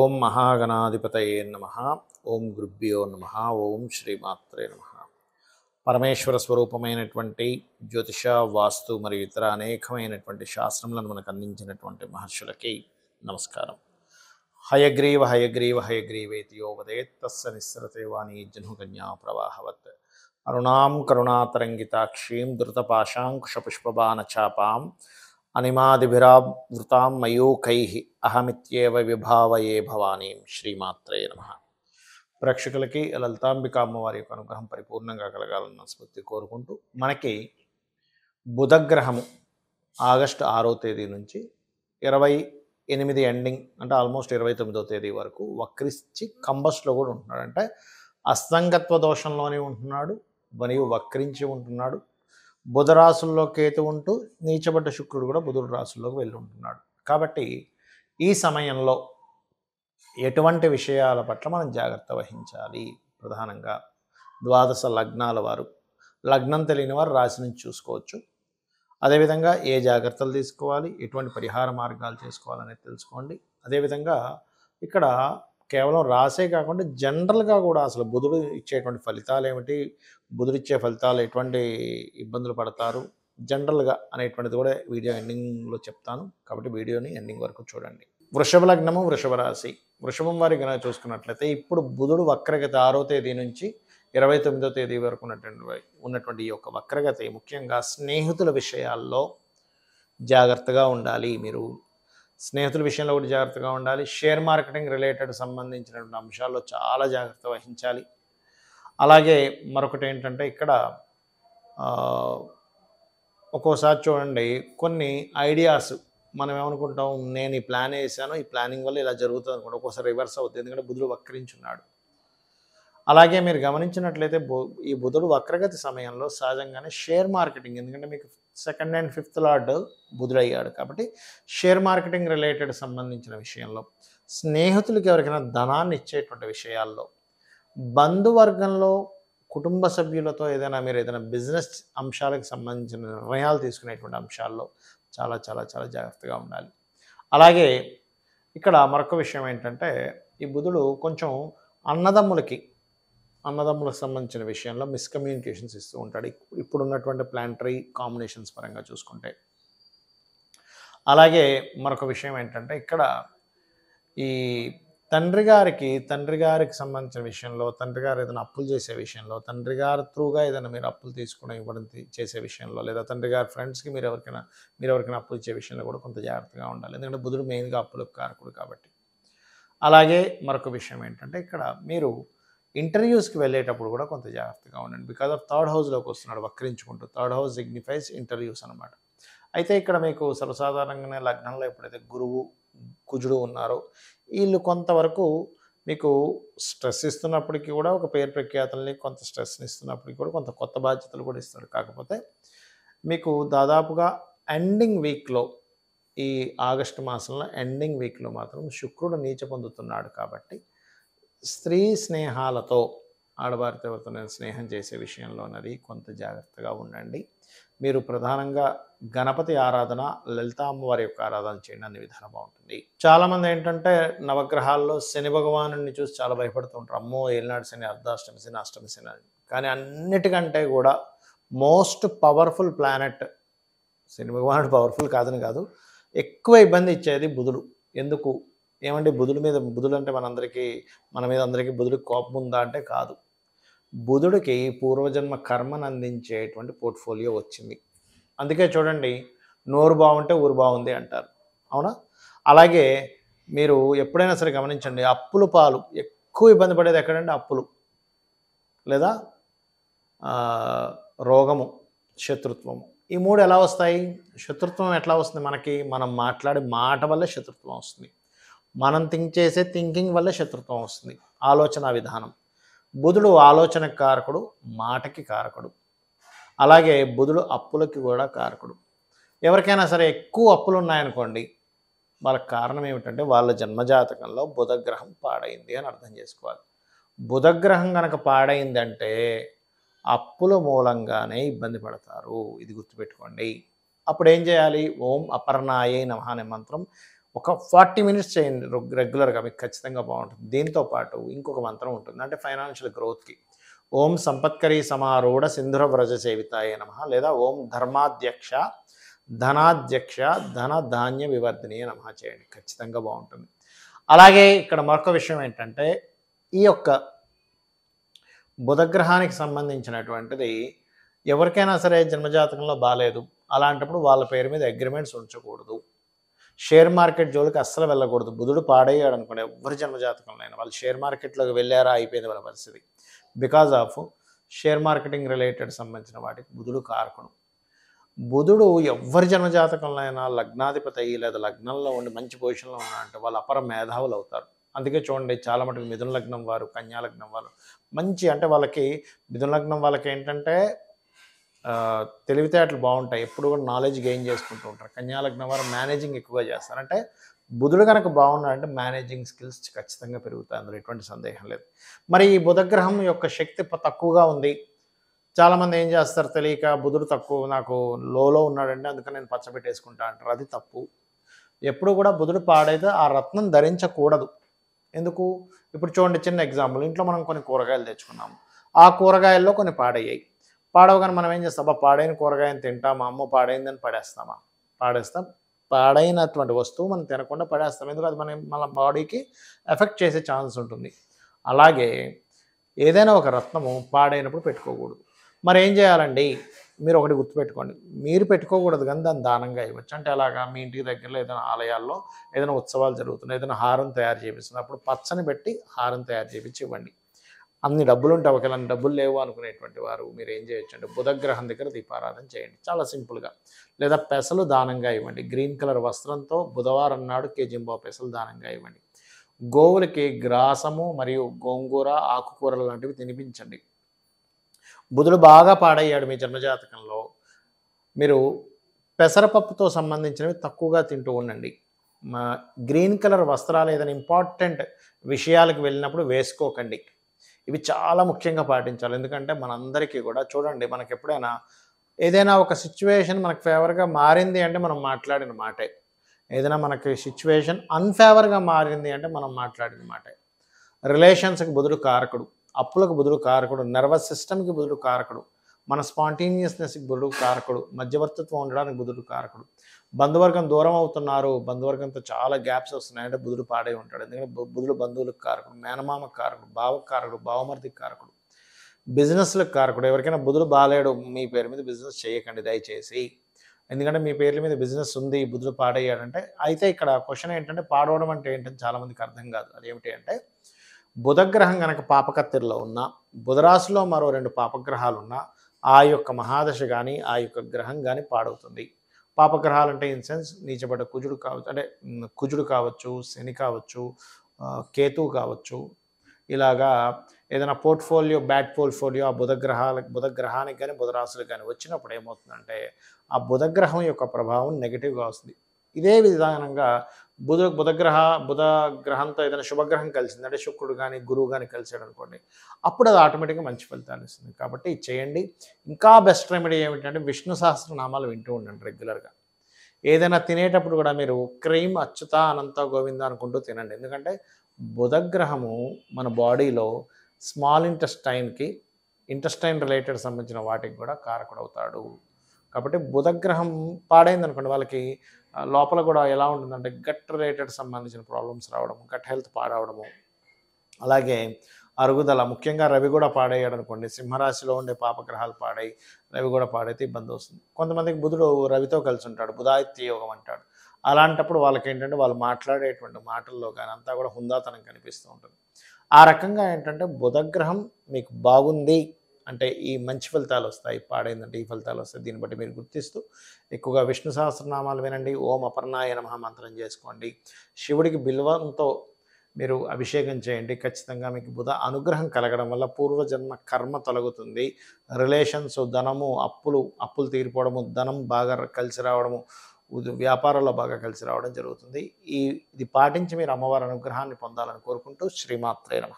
ఓం మహాగణాధిపతయే నమః. ఓం గురుభ్యో నమః. ఓం శ్రీమాత్రే నమః. పరమేశ్వర స్వరూపమైనటువంటి జ్యోతిష, వాస్తు మరియు ఇతర అనేకమైనటువంటి శాస్త్రములను మనకు అందించినటువంటి మహర్షులకి నమస్కారం. హయగ్రీవ హయగ్రీవ హయగ్రీవేతి యో వదేత్ తస్య నిస్సరతే వాణీ జహ్నుకన్యా ప్రవాహవత్. అరుణాం కరుణాతరంగితాక్షీం ధృతపాశాంకుశపుష్పబాణచాపాం అనిమాదిభిరావృతాం మయూఖైః అహమిత్యేవ విభావయే భవానీం. శ్రీమాత్రే నమః. ప్రేక్షకులకి లలితాంబిక అమ్మవారి యొక్క అనుగ్రహం పరిపూర్ణంగా కలగాలన్న స్ఫూర్తి కోరుకుంటూ, మనకి బుధగ్రహము ఆగస్టు 6వ తేదీ నుంచి 28 ఎండింగ్ అంటే ఆల్మోస్ట్ 29వ తేదీ వరకు వక్రించి కంబస్లో కూడా ఉంటున్నాడు. అంటే అస్తంగత్వ దోషంలోనే ఉంటున్నాడు మరియు వక్రించి ఉంటున్నాడు. బుధ రాశుల్లో కేతు ఉంటూ నీచబడ్డ శుక్రుడు కూడా బుధుడు రాశుల్లోకి వెళ్ళి ఉంటున్నాడు. కాబట్టి ఈ సమయంలో ఎటువంటి విషయాల పట్ల మనం జాగ్రత్త వహించాలి? ప్రధానంగా ద్వాదశ లగ్నాల వారు, లగ్నం తెలియని వారు రాశి నుంచి చూసుకోవచ్చు. అదేవిధంగా ఏ జాగ్రత్తలు తీసుకోవాలి, ఎటువంటి పరిహార మార్గాలు చేసుకోవాలనేది తెలుసుకోండి. అదేవిధంగా ఇక్కడ కేవలం రాసే కాకుండా జనరల్గా కూడా అసలు బుధుడు ఇచ్చేటువంటి ఫలితాలు ఏమిటి, బుధుడు ఇచ్చే ఫలితాలు ఎటువంటి ఇబ్బందులు పడతారు జనరల్గా అనేటువంటిది కూడా వీడియో ఎండింగ్లో చెప్తాను. కాబట్టి వీడియోని ఎండింగ్ వరకు చూడండి. వృషభ లగ్నము, వృషభ రాశి. వృషభం వారి కనుక చూసుకున్నట్లయితే ఇప్పుడు బుధుడు వక్రగతి 6వ తేదీ నుంచి 29వ తేదీ వరకు ఉన్నటువంటి ఈ యొక్క వక్రగతి ముఖ్యంగా స్నేహితుల విషయాల్లో జాగ్రత్తగా ఉండాలి. మీరు స్నేహితుల విషయంలో కూడా జాగ్రత్తగా ఉండాలి. షేర్ మార్కెటింగ్ రిలేటెడ్ సంబంధించినటువంటి అంశాల్లో చాలా జాగ్రత్త వహించాలి. అలాగే మరొకటి ఏంటంటే ఇక్కడ ఒక్కోసారి చూడండి, కొన్ని ఐడియాస్ మనం ఏమనుకుంటాం, నేను ఈ ప్లాన్ వేసాను, ఈ ప్లానింగ్ వల్ల ఇలా జరుగుతుంది అనుకుంటాం. ఒక్కోసారి రివర్స్ అవుతుంది, ఎందుకంటే బుధుడు వక్రించున్నాడు. అలాగే మీరు గమనించినట్లయితే ఈ బుధుడు వక్రగతి సమయంలో సహజంగానే షేర్ మార్కెటింగ్, ఎందుకంటే మీకు 2nd and 5th లార్డ్ బుధుడు అయ్యాడు కాబట్టి షేర్ మార్కెటింగ్ రిలేటెడ్ సంబంధించిన విషయంలో, స్నేహితులకి ఎవరికైనా ధనాన్ని ఇచ్చేటువంటి విషయాల్లో, బంధువర్గంలో కుటుంబ సభ్యులతో మీరు ఏదైనా బిజినెస్ అంశాలకు సంబంధించిన నిర్ణయాలు తీసుకునేటువంటి అంశాల్లో చాలా చాలా చాలా జాగ్రత్తగా ఉండాలి. అలాగే ఇక్కడ మరొక విషయం ఏంటంటే, ఈ బుధుడు కొంచెం అన్నదమ్ములకు సంబంధించిన విషయంలో మిస్కమ్యూనికేషన్స్ ఇస్తూ ఉంటాడు ఇప్పుడున్నటువంటి ప్లానటరీ కాంబినేషన్స్ పరంగా చూసుకుంటే. అలాగే మరొక విషయం ఏంటంటే, ఇక్కడ ఈ తండ్రి గారికి సంబంధించిన విషయంలో, తండ్రి గారు ఏదైనా అప్పులు చేసే విషయంలో, తండ్రి గారు త్రూగా ఏదైనా మీరు అప్పులు తీసుకుని ఇవ్వడం చేసే విషయంలో, లేదా తండ్రి గారి ఫ్రెండ్స్కి మీరు ఎవరికైనా అప్పులు ఇచ్చే విషయంలో కూడా కొంత జాగ్రత్తగా ఉండాలి. ఎందుకంటే బుధుడు మెయిన్గా అప్పులకు కారకుడు కాబట్టి. అలాగే మరొక విషయం ఏంటంటే, ఇక్కడ మీరు ఇంటర్వ్యూస్కి వెళ్ళేటప్పుడు కూడా కొంత జాగ్రత్తగా ఉండండి. బికాజ్ ఆఫ్ 3rd హౌస్లోకి వస్తున్నాడు వక్రించుకుంటూ. 3rd హౌస్ సిగ్నిఫైస్ ఇంటర్వ్యూస్ అనమాట. అయితే ఇక్కడ మీకు సర్వసాధారణంగానే లగ్నంలో ఎప్పుడైతే గురువు, కుజుడు ఉన్నారో వీళ్ళు కొంతవరకు మీకు స్ట్రెస్ ఇస్తున్నప్పటికీ కూడా, ఒక పేరు ప్రఖ్యాతల్ని కొంత స్ట్రెస్ని ఇస్తున్నప్పటికీ కూడా కొంత కొత్త బాధ్యతలు కూడా ఇస్తాడు. కాకపోతే మీకు దాదాపుగా ఎండింగ్ వీక్లో, ఈ ఆగస్టు మాసంలో ఎండింగ్ వీక్లో మాత్రం శుక్రుడు నీచ పొందుతున్నాడు. కాబట్టి స్త్రీ స్నేహాలతో, ఆడవారితో ఎవరితో స్నేహం చేసే విషయంలో అన్నది కొంత జాగ్రత్తగా ఉండండి. మీరు ప్రధానంగా గణపతి ఆరాధన, లలితా అమ్మవారి యొక్క ఆరాధన చేయండి, అన్ని విధాలు బాగుంటుంది. చాలామంది ఏంటంటే నవగ్రహాల్లో శని భగవాను చూసి చాలా భయపడుతూ ఉంటారు. అమ్మో ఏలినాడు శని, అర్ధాష్టమి శని, అష్టమి శని అని. కానీ అన్నిటికంటే కూడా మోస్ట్ పవర్ఫుల్ ప్లానెట్ శని భగవానుడు పవర్ఫుల్ కాదని కాదు, ఎక్కువ ఇబ్బంది ఇచ్చేది బుధుడు. ఎందుకు ఏమంటే బుధుడు అంటే మన మీద అందరికీ బుధుడికి కోపం ఉందా అంటే కాదు. బుధుడికి పూర్వజన్మ కర్మను అందించేటువంటి పోర్ట్ఫోలియో వచ్చింది. అందుకే చూడండి, నోరు బాగుంటే ఊరు బాగుంది అంటారు, అవునా? అలాగే మీరు ఎప్పుడైనా సరే గమనించండి, అప్పుల పాలు ఎక్కువ ఇబ్బంది పడేది ఎక్కడంటే అప్పులు, లేదా రోగము, శత్రుత్వము. ఈ 3 ఎలా వస్తాయి? శత్రుత్వం ఎట్లా వస్తుంది మనకి? మనం మాట్లాడే మాట వల్లే శత్రుత్వం వస్తుంది. మనం చేసే థింకింగ్ వల్లే శత్రుత్వం వస్తుంది. ఆలోచన విధానం. బుధుడు ఆలోచనకు కారకుడు, మాటకి కారకుడు. అలాగే బుధుడు అప్పులకి కూడా కారకుడు. ఎవరికైనా సరే ఎక్కువ అప్పులు ఉన్నాయనుకోండి, వాళ్ళకి కారణం ఏమిటంటే వాళ్ళ జన్మజాతకంలో బుధగ్రహం పాడైంది అని అర్థం చేసుకోవాలి. బుధగ్రహం కనుక పాడైందంటే అప్పుల మూలంగానే ఇబ్బంది పడతారు, ఇది గుర్తుపెట్టుకోండి. అప్పుడు ఏం చేయాలి? ఓం అపర్ణాయే నమః అనే మంత్రం ఒక 40 మినిట్స్ చేయండి రెగ్యులర్గా, మీకు ఖచ్చితంగా బాగుంటుంది. దీంతో పాటు ఇంకొక మంత్రం ఉంటుంది, అంటే ఫైనాన్షియల్ గ్రోత్కి. ఓం సంపత్కరీ సమారూఢ సింధుర వ్రజ సేవితాయ నమ, లేదా ఓం ధర్మాధ్యక్ష ధనాధ్యక్ష ధన ధాన్య వివర్ధినియ నమ చేయండి, ఖచ్చితంగా బాగుంటుంది. అలాగే ఇక్కడ మరొక విషయం ఏంటంటే, ఈ యొక్క బుధగ్రహానికి సంబంధించినటువంటిది ఎవరికైనా సరే జన్మజాతకంలో బాగాలేదు, అలాంటప్పుడు వాళ్ళ పేరు మీద అగ్రిమెంట్స్ ఉంచకూడదు. షేర్ మార్కెట్ జోలికి అస్సలు వెళ్ళకూడదు. బుధుడు పాడయ్యాడు అనుకోండి, ఎవరి జన్మజాతకంలో అయినా వాళ్ళు షేర్ మార్కెట్లోకి వెళ్ళారా అయిపోయింది వాళ్ళ పరిస్థితి. Because of share marketing related సంబంధించిన వాటికి బుధుడు కారకుడు. బుధుడు ఎవరి జన్మజాతకంలో అయినా లగ్నాధిపతి అయ్యి లేదా లగ్నంలో ఉండి మంచి పొజిషన్లో ఉన్నా అంటే వాళ్ళు అపర మేధావులు అవుతారు. అందుకే చూడండి, చాలా మటుకు మిథున లగ్నం వారు, కన్యా లగ్నం వారు మంచి, అంటే వాళ్ళకి మిథున లగ్నం వాళ్ళకి ఏంటంటే తెలివితేటలు బాగుంటాయి, ఎప్పుడు కూడా నాలెడ్జ్ గెయిన్ చేసుకుంటూ ఉంటారు. కన్యా లగ్నం వారు మేనేజింగ్ ఎక్కువగా చేస్తారు. అంటే బుధుడు కనుక బాగున్నాడంటే మేనేజింగ్ స్కిల్స్ ఖచ్చితంగా పెరుగుతాయి, అందులో ఎటువంటి సందేహం లేదు. మరి ఈ బుధగ్రహం యొక్క శక్తి తక్కువగా ఉంది. చాలామంది ఏం చేస్తారు తెలియక, బుధుడు తక్కువ నాకు లోలో ఉన్నాడంటే అందుకని నేను పచ్చబెట్టేసుకుంటా అంటారు. అది తప్పు. ఎప్పుడు కూడా బుధుడు పాడైతే ఆ రత్నం ధరించకూడదు. ఎందుకు? ఇప్పుడు చూడండి, చిన్న ఎగ్జాంపుల్, ఇంట్లో మనం కొన్ని కూరగాయలు తెచ్చుకున్నాము, ఆ కూరగాయల్లో కొన్ని పాడయ్యాయి. పాడవగానే మనం ఏం చేస్తాం, పాడైన కూరగాయని తింటామా, అమ్మో పాడైందని పడేస్తామా? పాడేస్తాం. పాడైనటువంటి వస్తువు మనం తినకుండా పడేస్తాం, ఎందుకు? అది మన బాడీకి ఎఫెక్ట్ చేసే ఛాన్స్ ఉంటుంది. అలాగే ఏదైనా ఒక రత్నము పాడైనప్పుడు పెట్టుకోకూడదు. మరి ఏం చేయాలండి? మీరు ఒకటి గుర్తుపెట్టుకోండి, మీరు పెట్టుకోకూడదు కానీ దాన్ని దానంగా ఇవ్వచ్చు. అంటే అలాగా మీ ఇంటికి దగ్గరలో ఏదైనా ఆలయాల్లో ఏదైనా ఉత్సవాలు జరుగుతున్నాయి, ఏదైనా హారం తయారు చేపిస్తుంది, అప్పుడు పచ్చని పెట్టి హారం తయారు చేపించి ఇవ్వండి. అన్ని డబ్బులు ఉంటే ఒకవేళ డబ్బులు లేవు అనుకునేటువంటి వారు మీరు ఏం చేయొచ్చు అంటే బుధగ్రహం దగ్గర దీపారాధన చేయండి, చాలా సింపుల్గా. లేదా పెసలు దానంగా ఇవ్వండి. గ్రీన్ కలర్ వస్త్రంతో బుధవారం నాడు కేజింబా పెసలు దానంగా ఇవ్వండి. గోవులకి గ్రాసము మరియు గోంగూర, ఆకుకూరలు లాంటివి తినిపించండి. బుధుడు బాగా పాడయ్యాడు మీ జన్మజాతకంలో, మీరు పెసరపప్పుతో సంబంధించినవి తక్కువగా తింటూ ఉండండి. గ్రీన్ కలర్ వస్త్రాలు ఏదైనా ఇంపార్టెంట్ విషయాలకు వెళ్ళినప్పుడు వేసుకోకండి. ఇవి చాలా ముఖ్యంగా పాటించాలి. ఎందుకంటే మనందరికీ కూడా చూడండి, మనకి ఎప్పుడైనా ఏదైనా ఒక సిచ్యువేషన్ మనకు ఫేవర్గా మారింది అంటే మనం మాట్లాడిన మాటే. ఏదైనా మనకి సిచ్యువేషన్ అన్ఫేవర్గా మారింది అంటే మనం మాట్లాడిన మాటే. రిలేషన్స్కి బుధుడు కారకుడు, అప్పులకు బుధుడు కారకుడు, నర్వస్ సిస్టమ్కి బుధుడు కారకుడు, మన స్పాంటేనియస్నెస్కి బుధుడు కారకుడు, మధ్యవర్తిత్వం ఉండడానికి బుధుడు కారకుడు. బంధువర్గం దూరం అవుతున్నారు, బంధువర్గంతో చాలా గ్యాప్స్ వస్తున్నాయి అంటే బుధుడు పాడే ఉంటాడు. ఎందుకంటే బుధుడు బంధువులకు కారకుడు, మేనమామకు కారకుడు, బావకు కారకుడు, బావమర్దికి కారకుడు, బిజినెస్లకు కారకుడు. ఎవరికైనా బుధుడు బాలేడు, మీ పేరు మీద బిజినెస్ చేయకండి దయచేసి. ఎందుకంటే మీ పేర్ల మీద బిజినెస్ ఉంది, బుధుడు పాడయ్యాడంటే. అయితే ఇక్కడ క్వశ్చన్ ఏంటంటే, పాడవడం అంటే ఏంటని చాలామందికి అర్థం కాదు. అదేమిటి అంటే, బుధగ్రహం కనుక పాపకత్తిరిలో ఉన్నా, బుధరాశిలో మరో 2 పాపగ్రహాలు ఉన్నా, ఆ యొక్క మహాదశ కానీ ఆ యొక్క గ్రహం కానీ పాడవుతుంది. పాపగ్రహాలు అంటే ఇన్ సెన్స్ నీచబడ్డ కుజుడు కావచ్చు, అంటే కుజుడు కావచ్చు, శని కావచ్చు, కేతువు కావచ్చు. ఇలాగా ఏదైనా పోర్ట్ఫోలియో, బ్యాడ్ పోర్ట్ఫోలియో ఆ బుధగ్రహానికి కానీ బుధరాశులకు కానీ వచ్చినప్పుడు ఏమవుతుందంటే, ఆ బుధగ్రహం యొక్క ప్రభావం నెగిటివ్గా వస్తుంది. ఇదే విధానంగా బుధగ్రహంతో ఏదైనా శుభగ్రహం కలిసింది అంటే శుక్రుడు కానీ గురువు కానీ కలిసాడు అనుకోండి, అప్పుడు అది ఆటోమేటిక్గా మంచి ఫలితాలు ఇస్తుంది. కాబట్టి ఇది చేయండి. ఇంకా బెస్ట్ రెమెడీ ఏమిటంటే, విష్ణు సహస్రనామాలు వింటూ ఉండండి రెగ్యులర్గా. ఏదైనా తినేటప్పుడు కూడా మీరు క్రీమ్ అచ్యుత అనంత గోవింద అనుకుంటూ తినండి. ఎందుకంటే బుధగ్రహము మన బాడీలో స్మాల్ ఇంటెస్టైన్ రిలేటెడ్ సంబంధించిన వాటికి కూడా కారకుడవుతాడు. కాబట్టి బుధగ్రహం పాడైంది అనుకోండి, వాళ్ళకి లోపల కూడా ఎలా ఉంటుందంటే గట్ రిలేటెడ్ సంబంధించిన ప్రాబ్లమ్స్ రావడము, గట్ హెల్త్ పాడవడము, అలాగే అరుగుదల. ముఖ్యంగా రవి కూడా పాడయ్యాడు అనుకోండి, సింహరాశిలో ఉండే పాపగ్రహాలు పాడై రవి కూడా పాడైతే ఇబ్బంది వస్తుంది. కొంతమందికి బుధుడు రవితో కలిసి ఉంటాడు, బుధాదిత్య యోగం అంటాడు. అలాంటప్పుడు వాళ్ళకి ఏంటంటే వాళ్ళు మాట్లాడేటువంటి మాటల్లో కానీ అంతా కూడా హుందాతనం కనిపిస్తూ ఉంటుంది. ఆ రకంగా ఏంటంటే బుధగ్రహం మీకు బాగుంది అంటే ఈ మంచి ఫలితాలు వస్తాయి, పాడైందంటే ఈ ఫలితాలు వస్తాయి. దీన్ని బట్టి మీరు గుర్తిస్తూ ఎక్కువగా విష్ణు సహస్రనామాలు వినండి. ఓం అపర్ణాయ నమః మంత్రం చేసుకోండి. శివుడికి బిల్వంతో మీరు అభిషేకం చేయండి. ఖచ్చితంగా మీకు బుధ అనుగ్రహం కలగడం వల్ల పూర్వజన్మ కర్మ తొలగుతుంది. రిలేషన్స్, ధనము, అప్పులు తీరిపోవడము, ధనం బాగా కలిసి రావడము, వ్యాపారాల్లో బాగా కలిసి రావడం జరుగుతుంది. ఇది పాటించి మీరు అమ్మవారి అనుగ్రహాన్ని పొందాలని కోరుకుంటూ శ్రీమాత్రే నమః.